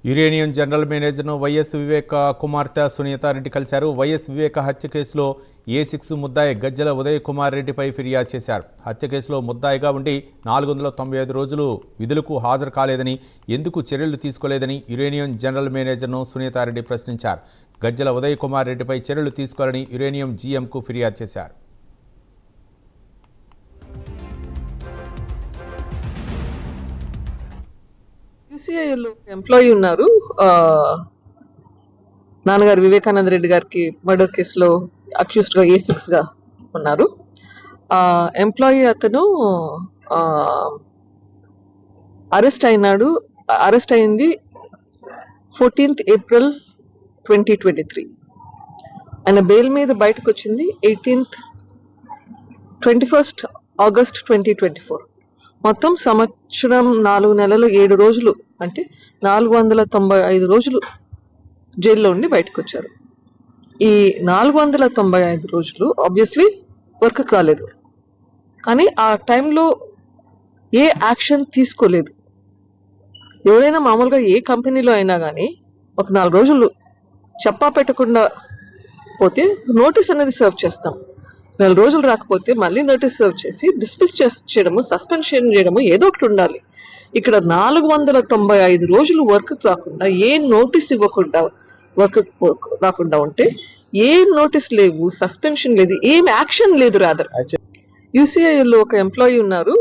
Uranium general మేనేజర్ను YS వివేక కుమార్తె సునీతారెడ్డి కలిశారు. YS వివేక హత్య కేసులో A6 ముద్దాయి గజ్జల ఉదయ్ కుమార్ రెడ్డిపై ఫిర్యాదు చేశారు. హత్య కేసులో ముద్దాయిగా ఉండి 495 రోజులు విధులకు హాజరు కాలేదని, ఎందుకు చర్యలు తీసుకోలేదని యురేనియం జనరల్ మేనేజర్ను సునీతారెడ్డి ప్రశ్నించారు. గజ్జల ఉదయ్ కుమార్ రెడ్డిపై చర్యలు తీసుకోవాలని యురేనియం GMకు ఫిర్యాదు చేశారు. యూసీఐలో ఎంప్లాయీ ఉన్నారు. నాన్నగారు వివేకానంద రెడ్డి గారికి మర్డర్ కేసులో అక్యూస్డ్ గా A6 గా ఉన్నారు. ఎంప్లాయీ అతను అరెస్ట్ అయింది 14th April 2023. ఆయన బెయిల్ మీద బయటకు వచ్చింది 21st August 2024. మొత్తం సంవత్సరం 4 నెలలు 7 రోజులు అంటే 495 రోజులు జైల్లో ఉండి బయటకు వచ్చారు. ఈ 495 రోజులు ఆబ్వియస్లీ వర్క్ రాలేదు, కానీ ఆ టైంలో ఏ యాక్షన్ తీసుకోలేదు. ఎవరైనా మామూలుగా ఏ కంపెనీలో అయినా కానీ ఒక 4 రోజులు చెప్పా పెట్టకుండా పోతే నోటీస్ అనేది సర్వ్ చేస్తాం. 4 రోజులు రాకపోతే మళ్ళీ నోటీస్ సర్వ్ చేసి డిస్మిస్ చేయడము, సస్పెన్షన్ చేయడము ఏదో ఒకటి ఉండాలి. ఇక్కడ 495 రోజులు వర్క్ రాకుండా, ఏ నోటీస్ ఇవ్వకుండా వర్క్ రాకుండా ఉంటే ఏం నోటీస్ లేవు, సస్పెన్షన్ లేదు, ఏం యాక్షన్ లేదు. రాదర్ యూసీఐలో ఒక ఎంప్లాయీ ఉన్నారు.